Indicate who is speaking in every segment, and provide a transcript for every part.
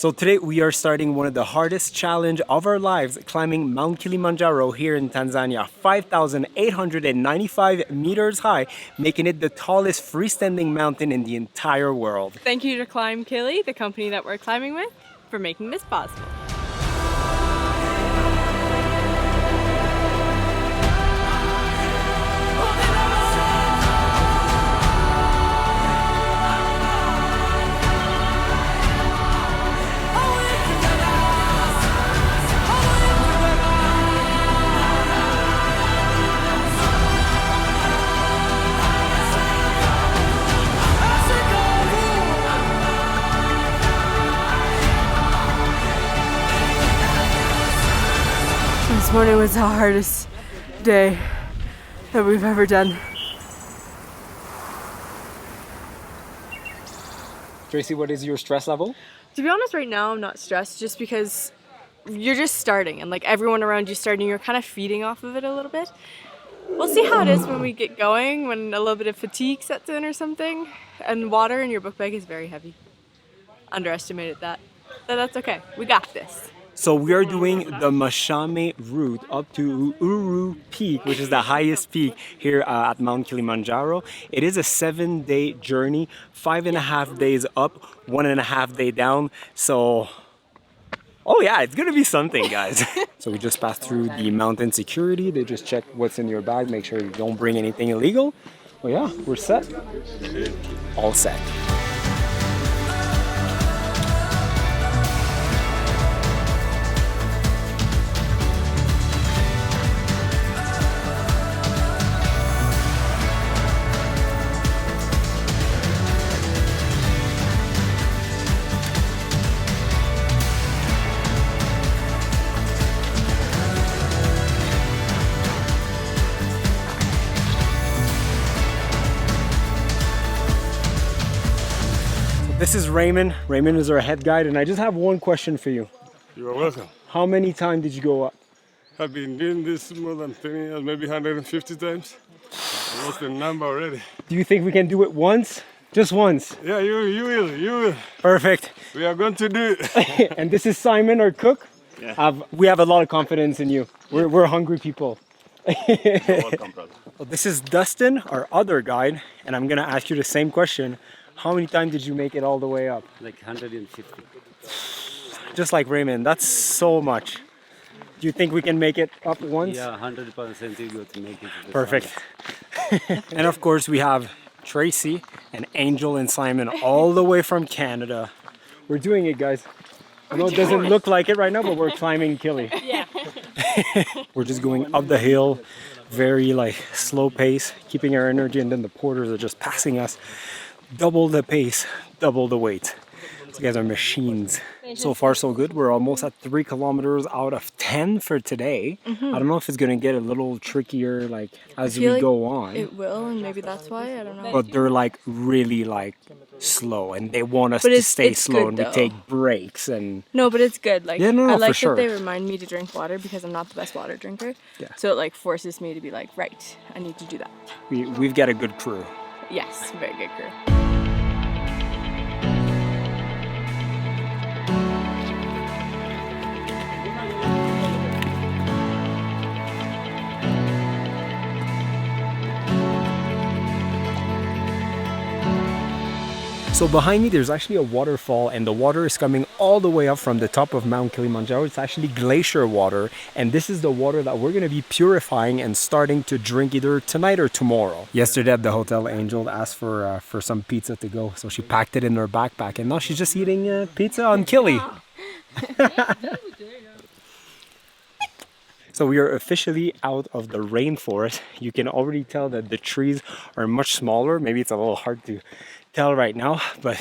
Speaker 1: So today we are starting one of the hardest challenge of our lives, climbing Mount Kilimanjaro here in Tanzania, 5,895 meters high, making it the tallest freestanding mountain in the entire world.
Speaker 2: Thank you to Climb Kili, the company that we're climbing with, for making this possible. This morning was the hardest day that we've ever done.
Speaker 1: Tracy, what is your stress level?
Speaker 2: To be honest, right now I'm not stressed just because you're just starting and like everyone around you starting, you're kind of feeding off of it a little bit. We'll see how it is when we get going, when a little bit of fatigue sets in or something. And water in your book bag is very heavy. Underestimated that. But that's okay. We got this.
Speaker 1: So we are doing the Machame route up to Uru Peak, which is the highest peak here at Mount Kilimanjaro. It is a 7-day journey, 5.5 days up, 1.5 day down. So, oh yeah, it's gonna be something, guys. So we just passed through the mountain security. They just check what's in your bag, make sure you don't bring anything illegal. Oh yeah, we're set. All set. This is Raymond. Raymond is our head guide, and I just have one question for you.
Speaker 3: You are welcome.
Speaker 1: How many times did you go up?
Speaker 3: I've been doing this more than 10 years, maybe 150 times. I lost the number already.
Speaker 1: Do you think we can do it once? Just once?
Speaker 3: Yeah, you will.
Speaker 1: Perfect.
Speaker 3: We are going to do it.
Speaker 1: And this is Simon, our cook.
Speaker 3: Yeah.
Speaker 1: We have a lot of confidence in you. We're hungry people.
Speaker 3: You're welcome, brother.
Speaker 1: Well, this is Dustin, our other guide, and I'm gonna ask you the same question. How many times did you make it all the way up?
Speaker 4: Like 150.
Speaker 1: Just like Raymond, that's so much. Do you think we can make it up once?
Speaker 4: Yeah, 100% you go to make it. To the
Speaker 1: Perfect.
Speaker 4: summit.
Speaker 1: And of course we have Tracy and Angel and Simon all the way from Canada. We're doing it, guys. I know it doesn't look like it right now, but we're climbing Kili.
Speaker 2: Yeah.
Speaker 1: We're just going up the hill, very like slow pace, keeping our energy, and then the porters are just passing us. Double the pace, double the weight. These guys are machines. So far so good. We're almost at 3 kilometers out of 10 for today. I don't know if it's gonna get a little trickier like as we go on.
Speaker 2: It will, and maybe that's why, I don't know.
Speaker 1: But they're like really like slow, and they want us to stay slow,
Speaker 2: good,
Speaker 1: and we
Speaker 2: though.
Speaker 1: take breaks and
Speaker 2: No, but it's good. Like
Speaker 1: Yeah, no,
Speaker 2: I
Speaker 1: for
Speaker 2: like
Speaker 1: sure.
Speaker 2: that they remind me to drink water because I'm not the best water drinker.
Speaker 1: Yeah.
Speaker 2: So it like forces me to be like, right, I need to do that.
Speaker 1: we've got a good crew.
Speaker 2: Yes, very good crew.
Speaker 1: So behind me there's actually a waterfall, and the water is coming all the way up from the top of Mount Kilimanjaro. It's actually glacier water, and this is the water that we're going to be purifying and starting to drink either tonight or tomorrow. Yesterday at the hotel, Angel asked for some pizza to go, so she packed it in her backpack, and now she's just eating pizza on Kili. So we are officially out of the rainforest. You can already tell that the trees are much smaller. Maybe it's a little hard to tell right now, but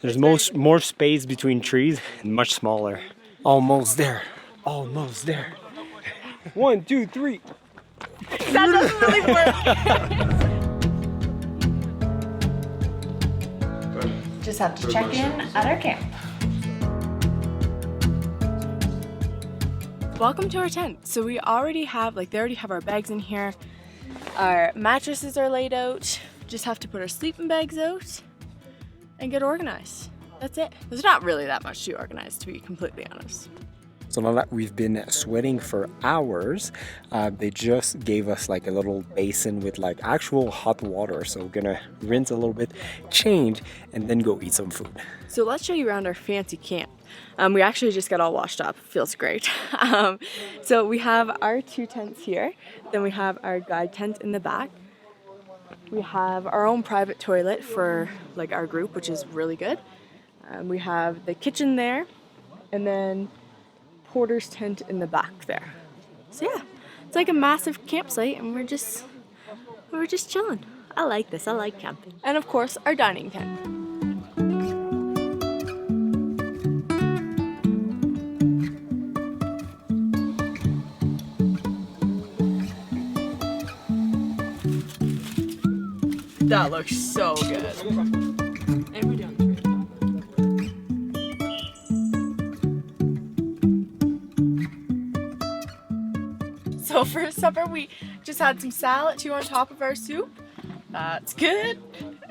Speaker 1: there's more space between trees and much smaller. Almost there. Almost there. 1, 2, 3.
Speaker 2: That doesn't really work.
Speaker 5: Just have to check in at our camp.
Speaker 2: Welcome to our tent. So we already have, they already have our bags in here. Our mattresses are laid out. Just have to put our sleeping bags out and get organized. That's it. There's not really that much to organize, to be completely honest.
Speaker 1: So now that we've been sweating for hours, they just gave us like a little basin with like actual hot water. So we're gonna rinse a little bit, change, and then go eat some food.
Speaker 2: So let's show you around our fancy camp. We actually just got all washed up. Feels great. So we have our 2 tents here. Then we have our guide tent in the back. We have our own private toilet for like our group, which is really good. We have the kitchen there, and then porter's tent in the back there. So yeah, it's like a massive campsite, and we're just chilling. I like this. I like camping. And of course, our dining tent. That looks so good. And we're down the trail. So for supper, we just had some salad too on top of our soup. That's good.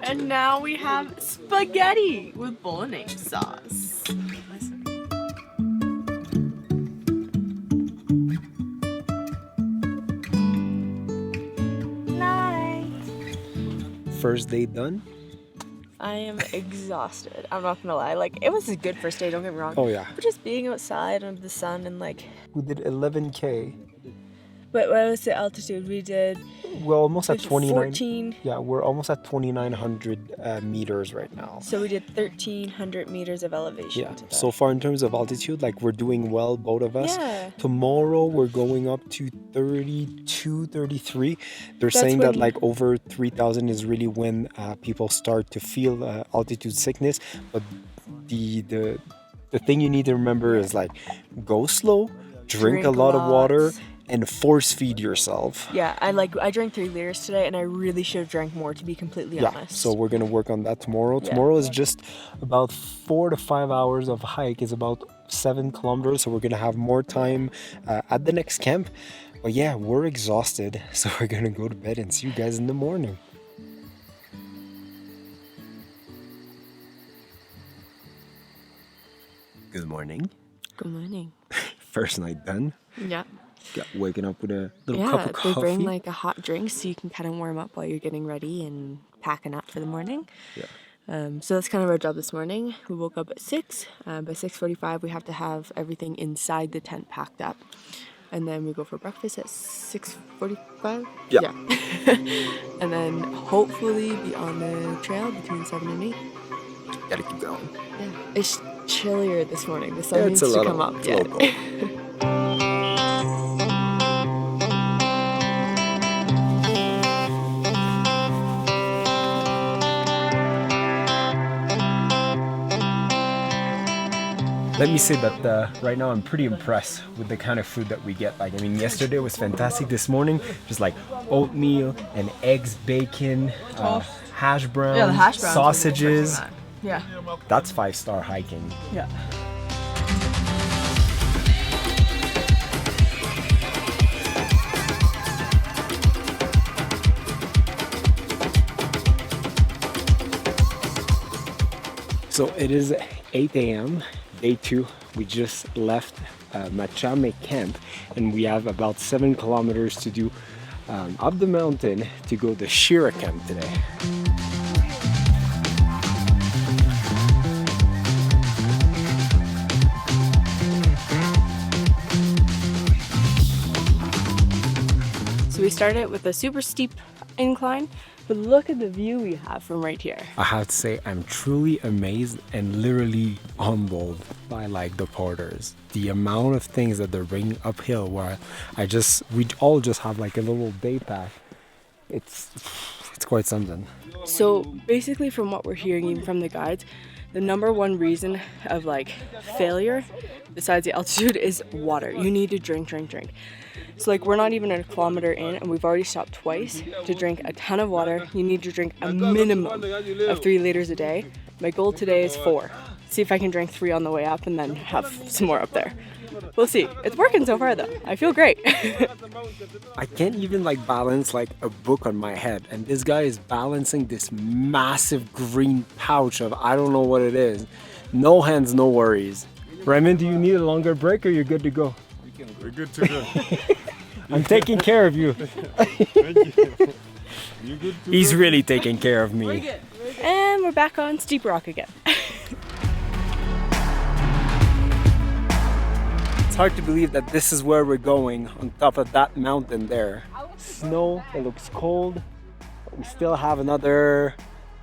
Speaker 2: And now we have spaghetti with bolognese sauce.
Speaker 1: First day done?
Speaker 2: I am exhausted. I'm not gonna lie. Like, it was a good first day, don't get me wrong.
Speaker 1: Oh yeah.
Speaker 2: But just being outside under the sun and like...
Speaker 1: We did 11K.
Speaker 2: What was the altitude? We did...
Speaker 1: We're almost at 29.
Speaker 2: 14.
Speaker 1: Yeah, we're almost at 2,900 meters right now.
Speaker 2: So we did 1,300 meters of elevation.
Speaker 1: Yeah,
Speaker 2: today.
Speaker 1: so far in terms of altitude, like we're doing well, both of us.
Speaker 2: Yeah.
Speaker 1: Tomorrow we're going up to 32, 33. They're
Speaker 2: That's
Speaker 1: saying that
Speaker 2: when-
Speaker 1: like over 3,000 is really when people start to feel altitude sickness. But the thing you need to remember is like go slow, drink a lot of water,
Speaker 2: lots.
Speaker 1: and force feed yourself.
Speaker 2: Yeah, I drank 3 liters today, and I really should have drank more, to be completely
Speaker 1: Yeah,
Speaker 2: honest.
Speaker 1: so we're gonna work on that tomorrow.
Speaker 2: Yeah.
Speaker 1: Tomorrow is just about 4 to 5 hours of hike. It's about 7 kilometers, so we're gonna have more time at the next camp. But yeah, we're exhausted, so we're gonna go to bed and see you guys in the morning. Good morning.
Speaker 2: Good morning.
Speaker 1: First night done.
Speaker 2: Yeah.
Speaker 1: Got waking up with a little cup
Speaker 2: Yeah,
Speaker 1: of
Speaker 2: they
Speaker 1: coffee.
Speaker 2: bring like a hot drink so you can kind of warm up while you're getting ready and packing up for the morning.
Speaker 1: Yeah.
Speaker 2: So that's kind of our job this morning. We woke up at 6. By 6:45, we have to have everything inside the tent packed up. And then we go for breakfast at 6:45.
Speaker 1: Yeah.
Speaker 2: And then hopefully be on the trail between 7 and 8.
Speaker 1: Gotta keep going.
Speaker 2: Yeah. It's chillier this morning. The sun
Speaker 1: Yeah,
Speaker 2: needs
Speaker 1: it's a
Speaker 2: to
Speaker 1: little,
Speaker 2: come up
Speaker 1: it's a
Speaker 2: yet.
Speaker 1: little cold. Let me say that right now I'm pretty impressed with the kind of food that we get. Like, I mean, yesterday was fantastic. This morning, just like oatmeal and eggs, bacon, hash browns,
Speaker 2: Yeah, the hash browns.
Speaker 1: sausages.
Speaker 2: Yeah.
Speaker 1: That's 5-star hiking.
Speaker 2: Yeah.
Speaker 1: So it is 8 a.m. Day 2. We just left Machame Camp, and we have about 7 kilometers to do up the mountain to go to Shira Camp today.
Speaker 2: So we started with a super steep incline, but look at the view we have from right here.
Speaker 1: I have to say I'm truly amazed and literally humbled by like the porters. The amount of things that they're bringing uphill where we all just have like a little day pack. It's quite something.
Speaker 2: So basically from what we're hearing even from the guides, the number one reason of like failure besides the altitude is water. You need to drink. So like we're not even a kilometer in and we've already stopped twice to drink a ton of water. You need to drink a minimum of 3 liters a day. My goal today is 4. See if I can drink 3 on the way up and then have some more up there. We'll see. It's working so far though. I feel great.
Speaker 1: I can't even like balance like a book on my head, and this guy is balancing this massive green pouch of I don't know what it is. No hands, no worries. Raymond, do you need a longer break or you're good to go?
Speaker 3: We're good to go.
Speaker 1: I'm taking care of you.
Speaker 3: You good to
Speaker 1: He's
Speaker 3: go?
Speaker 1: really taking care of me.
Speaker 2: And we're back on steep rock again.
Speaker 1: It's hard to believe that this is where we're going, on top of that mountain there. Snow, it looks cold, but we still have another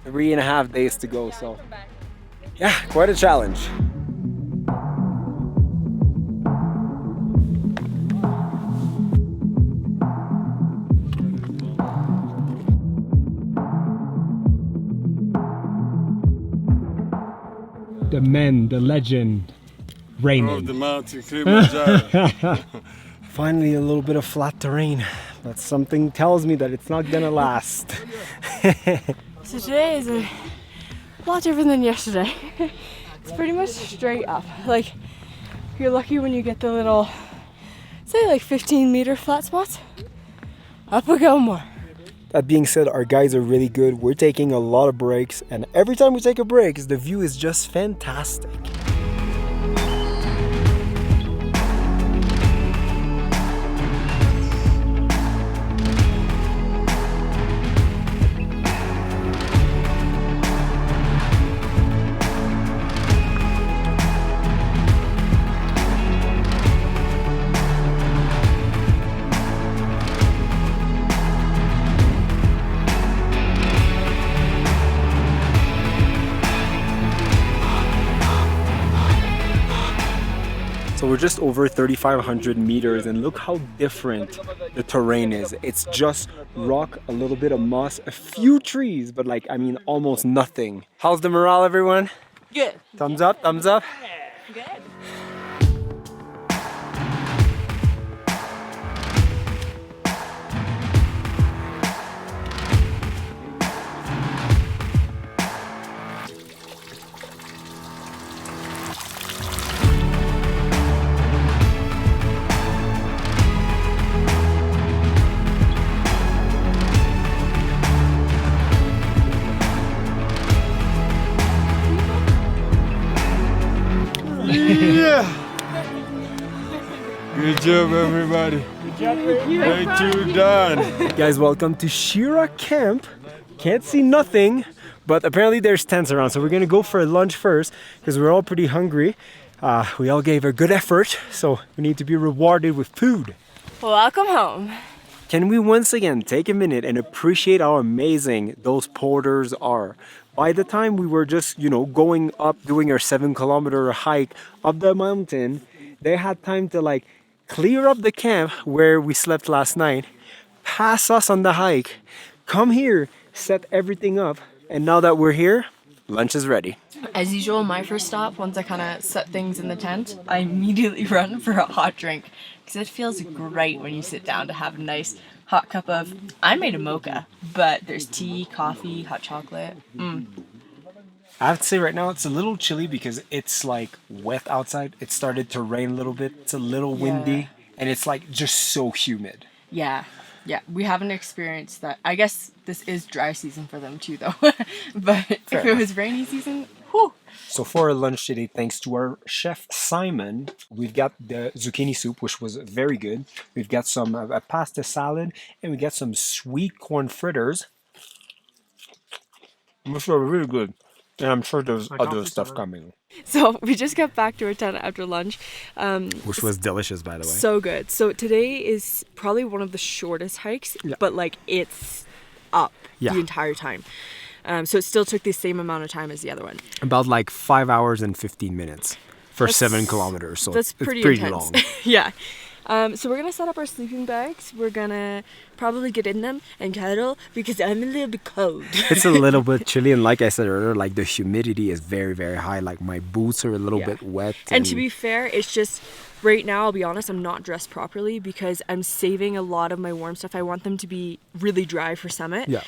Speaker 1: 3.5 days to go, so yeah, quite a challenge. The man, the legend,
Speaker 3: Of
Speaker 1: Raymond.
Speaker 3: the Mount Kilimanjaro.
Speaker 1: Finally a little bit of flat terrain, but something tells me that it's not gonna last.
Speaker 2: So today is a lot different than yesterday. It's pretty much straight up. Like, you're lucky when you get the little, say like 15-meter flat spots. Up we go more.
Speaker 1: That being said, our guides are really good. We're taking a lot of breaks, and every time we take a break, the view is just fantastic. So we're just over 3,500 meters, and look how different the terrain is. It's just rock, a little bit of moss, a few trees, but like, I mean, almost nothing. How's the morale, everyone?
Speaker 2: Good.
Speaker 1: Thumbs up, thumbs up.
Speaker 2: Good.
Speaker 3: Yeah! Good job, everybody. Good job, Day 2 done.
Speaker 1: Guys, welcome to Shira Camp. Can't see nothing, but apparently there's tents around, so we're gonna go for a lunch first because we're all pretty hungry. We all gave a good effort, so we need to be rewarded with food.
Speaker 2: Welcome home.
Speaker 1: Can we once again take a minute and appreciate how amazing those porters are? By the time we were just, going up, doing our 7-kilometer hike up the mountain, they had time to like clear up the camp where we slept last night, pass us on the hike, come here, set everything up, and now that we're here, lunch is ready.
Speaker 2: As usual, my first stop, once I kind of set things in the tent, I immediately run for a hot drink because it feels great when you sit down to have a nice hot cup of, I made a mocha, but there's tea, coffee, hot chocolate.
Speaker 1: I have to say right now it's a little chilly because it's like wet outside. It started to rain a little bit. It's a little windy and it's like just so humid.
Speaker 2: Yeah, we haven't experienced that. I guess this is dry season for them too though. But if it was rainy season, whew.
Speaker 1: So for our lunch today, thanks to our chef Simon, we've got the zucchini soup, which was very good. We've got some a pasta salad, and we got some sweet corn fritters, which are really good. And I'm sure there's other stuff coming.
Speaker 2: So we just got back to our tent after lunch.
Speaker 1: Which was delicious, by the way.
Speaker 2: So good. So today is probably one of the shortest hikes, but like it's up the entire time. So it still took the same amount of time as the other one.
Speaker 1: About like 5 hours and 15 minutes for 7 kilometers. So
Speaker 2: that's
Speaker 1: it's
Speaker 2: pretty
Speaker 1: pretty
Speaker 2: intense.
Speaker 1: long.
Speaker 2: Yeah. So we're gonna set up our sleeping bags. We're gonna probably get in them and cuddle because I'm a little bit cold.
Speaker 1: It's a little bit chilly, and like I said earlier, like the humidity is very, very high. Like my boots are a little bit wet.
Speaker 2: And to be fair, it's just right now, I'll be honest, I'm not dressed properly because I'm saving a lot of my warm stuff. I want them to be really dry for summit.
Speaker 1: Yeah.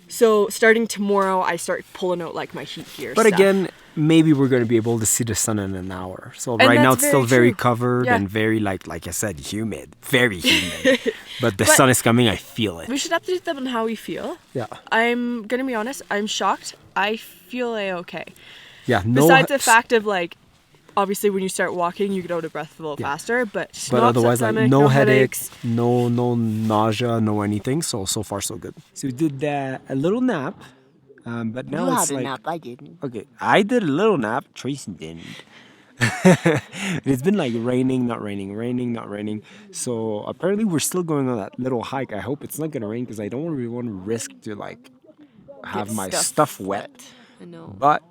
Speaker 2: So starting tomorrow, I start pulling out like my heat gear.
Speaker 1: But
Speaker 2: stuff.
Speaker 1: again, maybe we're going to be able to see the sun in an hour. So
Speaker 2: And
Speaker 1: right now
Speaker 2: that's
Speaker 1: it's still
Speaker 2: very
Speaker 1: very
Speaker 2: true.
Speaker 1: covered
Speaker 2: Yeah.
Speaker 1: and very like I said, humid, very humid. But the sun is coming. I feel it.
Speaker 2: we should update them on how we feel.
Speaker 1: Yeah.
Speaker 2: I'm gonna be honest, I'm shocked. I feel okay.
Speaker 1: Yeah, no.
Speaker 2: Besides the fact of like, obviously when you start walking, you get out of breath a little faster, but
Speaker 1: But otherwise, like
Speaker 2: stomach,
Speaker 1: no
Speaker 2: headaches.
Speaker 1: headaches, no nausea, no anything. So far so good. So we did a little nap, but now
Speaker 6: You
Speaker 1: it's
Speaker 6: had a
Speaker 1: like
Speaker 6: nap, I didn't.
Speaker 1: okay, I did a little nap. Tracy didn't. It's been like raining, not raining, raining, not raining. So apparently we're still going on that little hike. I hope it's not gonna rain because I don't really want to risk to like have
Speaker 2: Get
Speaker 1: my stuff wet.
Speaker 2: I know.
Speaker 1: But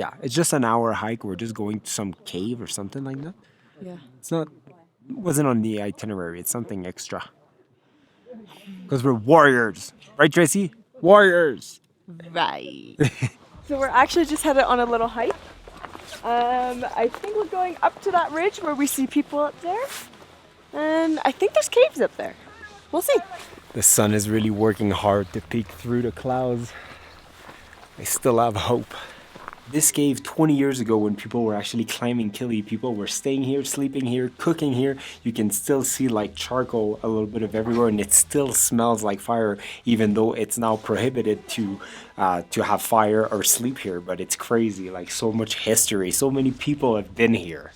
Speaker 1: yeah, it's just an hour hike. We're just going to some cave or something like that.
Speaker 2: Yeah.
Speaker 1: It's not wasn't on the itinerary. It's something extra. Because we're warriors, right, Tracy? Warriors.
Speaker 6: Right.
Speaker 2: So we're actually just headed on a little hike. I think we're going up to that ridge where we see people up there. And I think there's caves up there. We'll see.
Speaker 1: The sun is really working hard to peek through the clouds. I still have hope. This cave 20 years ago when people were actually climbing Kili, people were staying here, sleeping here, cooking here. You can still see like charcoal a little bit of everywhere and it still smells like fire even though it's now prohibited to have fire or sleep here. But it's crazy, like so much history, so many people have been here.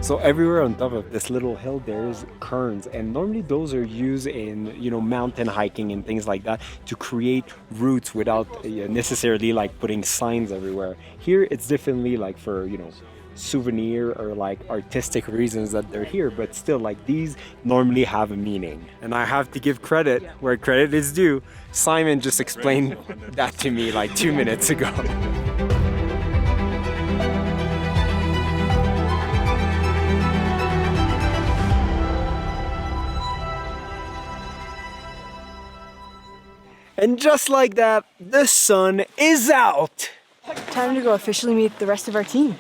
Speaker 1: So everywhere on top of this little hill there's cairns, and normally those are used in mountain hiking and things like that to create routes without necessarily like putting signs everywhere. Here it's definitely like for souvenir or like artistic reasons that they're here, but still like these normally have a meaning. And I have to give credit where credit is due. Simon just explained that to me like 2 minutes ago. And just like that, the sun is out.
Speaker 2: Time to go officially meet the rest of our team.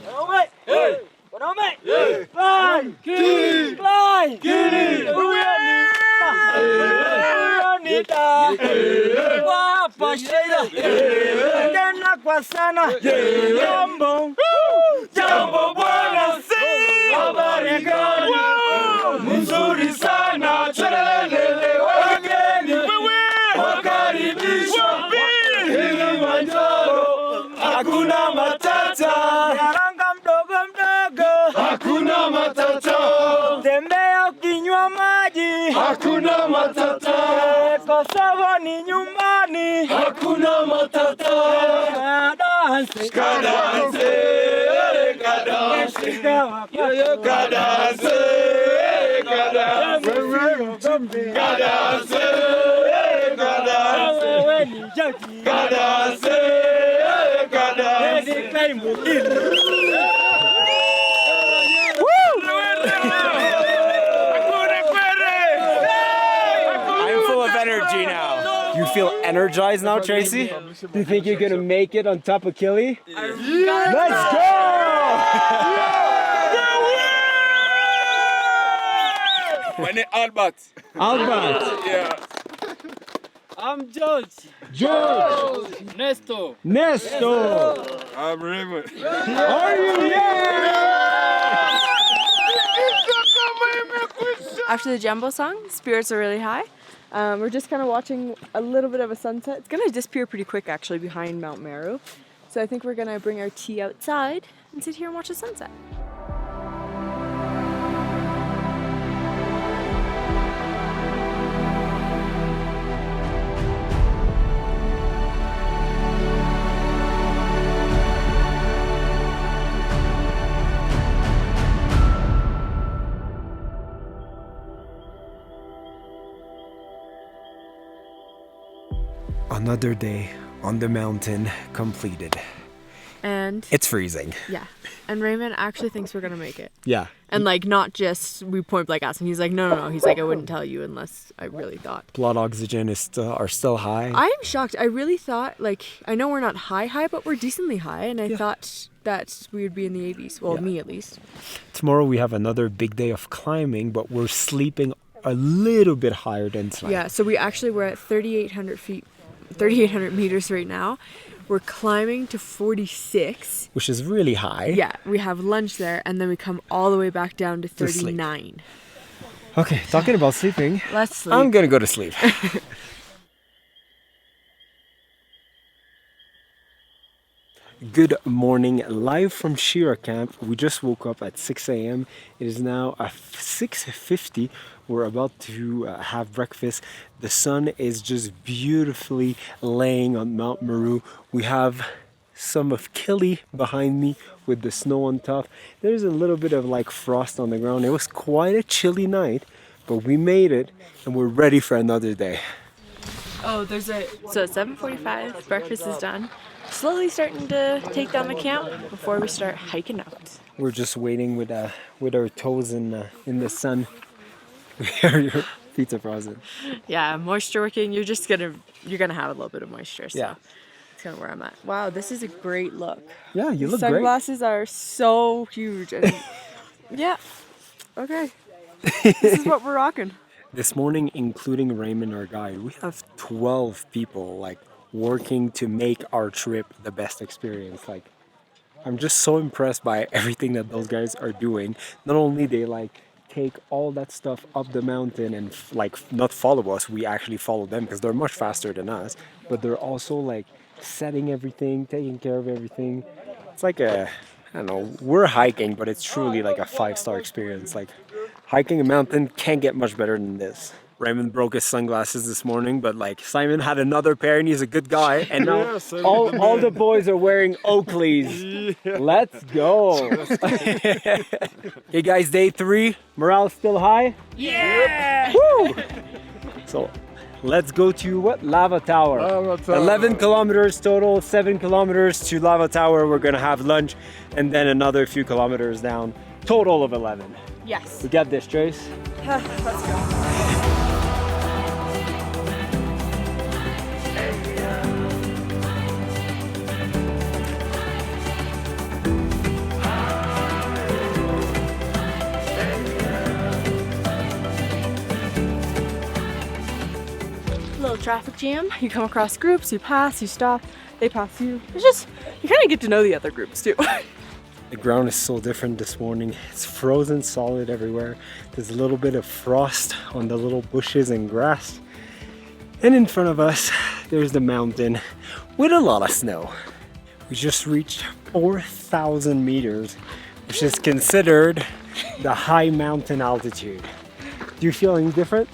Speaker 1: Hakuna matata, karanga mdogo mdogo, hakuna matata, tembea ukinywa maji, hakuna matata, Kosovo ni nyumbani, hakuna matata, kadanse, kadanse, kadanse, kadanse, kadanse, kadanse, kadanse. I'm full of energy now. You feel energized now, Tracy? Do you think you're gonna make it on top of Kili? Let's go!
Speaker 3: My name Albert.
Speaker 1: Albert.
Speaker 3: Yeah.
Speaker 7: I'm George.
Speaker 1: George.
Speaker 7: Nesto.
Speaker 1: Nesto.
Speaker 3: I'm Raymond.
Speaker 1: Are you? Yeah!
Speaker 2: After the Jumbo song, spirits are really high. We're just kind of watching a little bit of a sunset. It's gonna disappear pretty quick actually behind Mount Meru. So I think we're gonna bring our tea outside and sit here and watch the sunset.
Speaker 1: Another day on the mountain completed.
Speaker 2: And And
Speaker 1: It's freezing.
Speaker 2: yeah, and Raymond actually thinks we're gonna make it.
Speaker 1: Yeah.
Speaker 2: And like not just we point blank asked him. He's like, no. He's like, I wouldn't tell you unless I really thought.
Speaker 1: Blood oxygen is still high.
Speaker 2: I am shocked. I really thought like I know we're not high, but we're decently high, and I thought that we would be in the 80s. Well, me at least.
Speaker 1: Tomorrow we have another big day of climbing, but we're sleeping a little bit higher than tonight.
Speaker 2: Yeah. So we're at 3,800 feet, 3,800 meters right now. We're climbing to 46.
Speaker 1: Which is really high.
Speaker 2: Yeah, we have lunch there, and then we come all the way back down to
Speaker 1: To sleep.
Speaker 2: 39.
Speaker 1: Okay, talking about sleeping,
Speaker 2: Let's sleep.
Speaker 1: I'm gonna go to sleep. Good morning, live from Shira Camp. We just woke up at 6 a.m. It is now 6:50. We're about to have breakfast. The sun is just beautifully laying on Mount Meru. We have some of Kili behind me with the snow on top. There's a little bit of like frost on the ground. It was quite a chilly night, but we made it and we're ready for another day.
Speaker 2: So at 7:45, breakfast is done. Slowly starting to take down the camp before we start hiking out.
Speaker 1: We're just waiting with our toes in the sun. Your feet are frozen.
Speaker 2: Yeah, moisture working. You're gonna have a little bit of moisture. So
Speaker 1: Yeah.
Speaker 2: that's kind of where I'm at. Wow, this is a great look.
Speaker 1: Yeah, you
Speaker 2: These
Speaker 1: look great.
Speaker 2: sunglasses are so huge. And yeah. Okay. This is what we're rocking.
Speaker 1: This morning, including Raymond, our guide, we have 12 people like working to make our trip the best experience. Like, I'm just so impressed by everything that those guys are doing. Not only they like take all that stuff up the mountain and like not follow us, we actually follow them because they're much faster than us, but they're also like setting everything, taking care of everything. It's like I don't know, we're hiking, but it's truly like a 5-star experience. Like, hiking a mountain can't get much better than this. Raymond broke his sunglasses this morning, but like Simon had another pair and he's a good guy. And now
Speaker 3: Yes, I
Speaker 1: all the boys are wearing Oakleys. Let's go. Okay guys, day 3. Morale still high? Yeah! Woo! So let's go to what? Lava Tower.
Speaker 3: Lava Tower.
Speaker 1: 11 kilometers total, 7 kilometers to Lava Tower. We're gonna have lunch and then another few kilometers down. Total of 11.
Speaker 2: Yes.
Speaker 1: We got this, Trace.
Speaker 2: Let's go. Little traffic jam. You come across groups, you pass, you stop, they pass you. It's just, you kind of get to know the other groups too.
Speaker 1: The ground is so different this morning. It's frozen solid everywhere. There's a little bit of frost on the little bushes and grass. And in front of us, there's the mountain with a lot of snow. We just reached 4,000 meters, which is considered the high mountain altitude. Do you feel any different?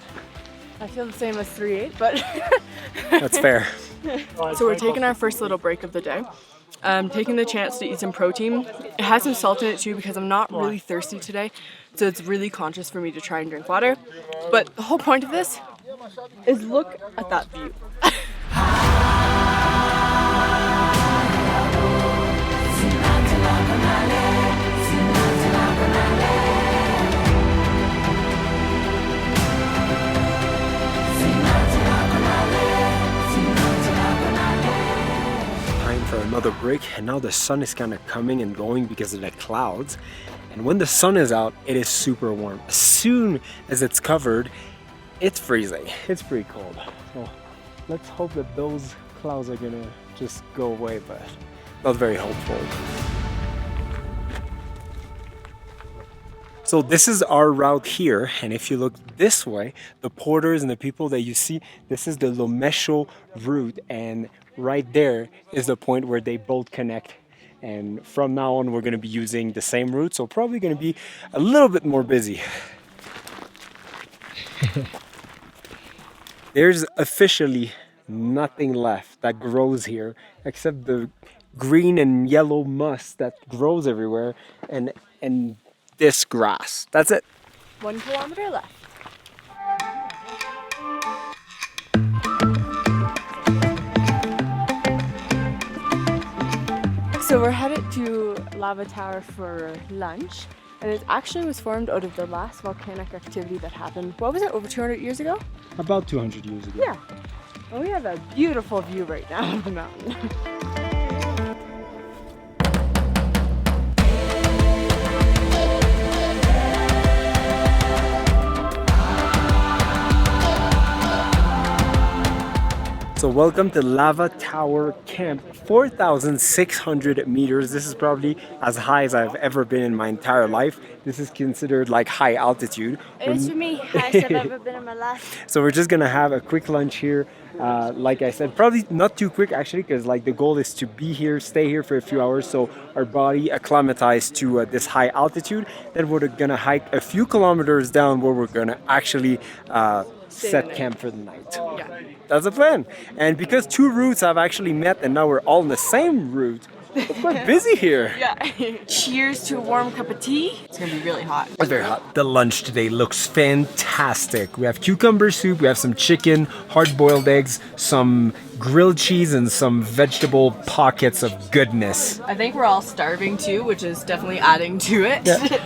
Speaker 2: I feel the same as 3.8, but
Speaker 1: That's fair.
Speaker 2: so we're taking our first little break of the day. Taking the chance to eat some protein. It has some salt in it too because I'm not really thirsty today, so it's really conscious for me to try and drink water. But the whole point of this is look at that view.
Speaker 1: For another break, and now the sun is kind of coming and going because of the clouds, and when the sun is out it is super warm. As soon as it's covered, it's freezing. It's pretty cold, so let's hope that those clouds are gonna just go away, but not very hopeful. So this is our route here, and if you look this way, the porters and the people that you see, this is the Lomesho route, and right there is the point where they both connect. And from now on, we're going to be using the same route, so probably going to be a little bit more busy. There's officially nothing left that grows here except the green and yellow moss that grows everywhere and this grass. That's it.
Speaker 2: 1 kilometer left. So So we're headed to Lava Tower for lunch, and it actually was formed out of the last volcanic activity that happened, what was it, over 200 years ago?
Speaker 1: About 200 years ago.
Speaker 2: Yeah. And we have a beautiful view right now of the mountain.
Speaker 1: So welcome to Lava Tower Camp, 4,600 meters. This is probably as high as I've ever been in my entire life. This is considered like high altitude.
Speaker 2: It is for me, highest I've ever been in my life.
Speaker 1: So we're just gonna have a quick lunch here. Like I said, probably not too quick actually, because like the goal is to be here, stay here for a few hours, so our body acclimatized to this high altitude. Then we're gonna hike a few kilometers down where we're gonna actually set camp for the night.
Speaker 2: Yeah.
Speaker 1: That's the plan. And because two routes have actually met and now we're all on the same route, it's quite busy here.
Speaker 2: Yeah. Cheers to a warm cup of tea. It's gonna be really hot.
Speaker 1: It's very hot. The lunch today looks fantastic. We have cucumber soup, we have some chicken, hard-boiled eggs, some grilled cheese, and some vegetable pockets of goodness.
Speaker 2: I think we're all starving too, which is definitely adding to it.
Speaker 1: Yeah.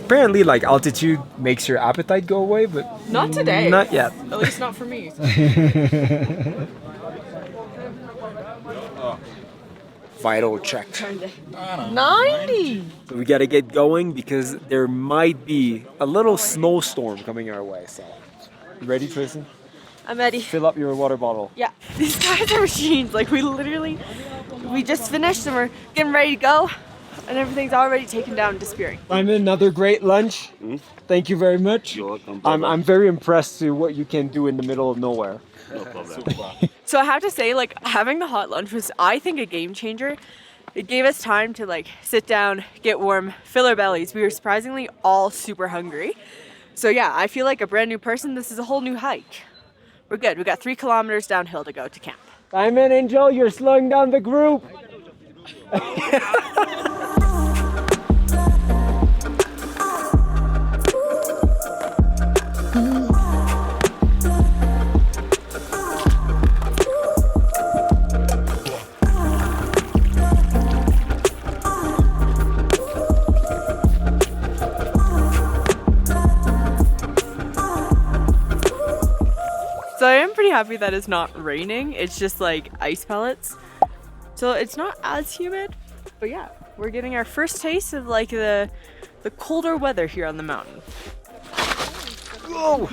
Speaker 1: Apparently, like, altitude makes your appetite go away, but
Speaker 2: Not today.
Speaker 1: not yet.
Speaker 2: At least not for me.
Speaker 1: Vital check.
Speaker 2: 90!
Speaker 1: So we gotta get going because there might be a little snowstorm coming our way. So, you ready, Tristan?
Speaker 2: I'm ready.
Speaker 1: Fill up your water bottle.
Speaker 2: Yeah. These guys are machines. Like, we just finished and we're getting ready to go. And everything's already taken down and disappearing.
Speaker 1: I'm another great lunch. Thank you very much.
Speaker 4: You're welcome.
Speaker 1: I'm very impressed to what you can do in the middle of nowhere.
Speaker 4: No problem.
Speaker 2: So I have to say, like, having the hot lunch was, I think, a game changer. It gave us time to, like, sit down, get warm, fill our bellies. We were surprisingly all super hungry. So yeah, I feel like a brand new person. This is a whole new hike. We're good. We got 3 kilometers downhill to go to camp.
Speaker 1: Simon and Joe, you're slowing down the group.
Speaker 2: So I am pretty happy that it's not raining. It's just like ice pellets. So it's not as humid, but yeah, we're getting our first taste of like the colder weather here on the mountain.
Speaker 1: Whoa!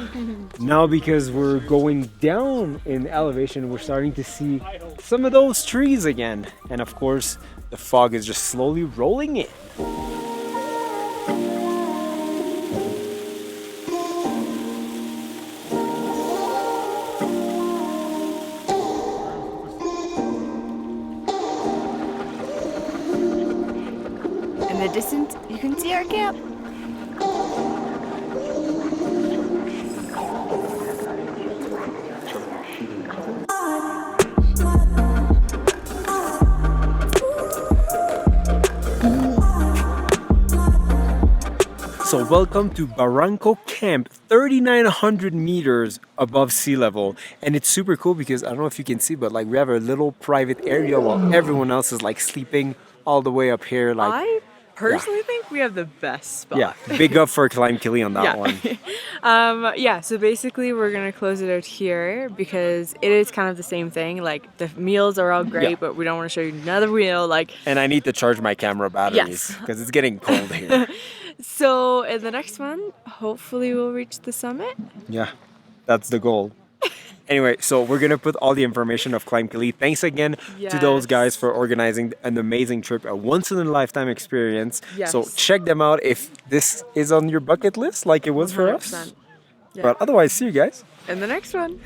Speaker 1: Now because we're going down in elevation, we're starting to see some of those trees again. And of course, the fog is just slowly rolling in.
Speaker 2: In the distance, you can see our camp.
Speaker 1: So welcome to Baranco Camp, 3,900 meters above sea level. And it's super cool because I don't know if you can see, but like we have a little private area while everyone else is like sleeping all the way up here. Like,
Speaker 2: I personally think we have the best spot.
Speaker 1: yeah, big up for Climb Kili on that one.
Speaker 2: Yeah, so basically we're gonna close it out here because it is kind of the same thing. Like the meals are all great,
Speaker 1: Yeah.
Speaker 2: but we don't want to show you another meal. Like,
Speaker 1: And I need to charge my camera batteries
Speaker 2: Yes.
Speaker 1: because it's getting cold here.
Speaker 2: so in the next one, hopefully we'll reach the summit.
Speaker 1: Yeah, that's the goal. Anyway, so we're gonna put all the information of Climb Kili. Thanks again to those
Speaker 2: Yes.
Speaker 1: guys for organizing an amazing trip, a once-in-a-lifetime experience. So
Speaker 2: Yes.
Speaker 1: check them out if this is on your bucket list, like it was for us.
Speaker 2: 100%. Yeah.
Speaker 1: But otherwise, see you guys.
Speaker 2: In the next one.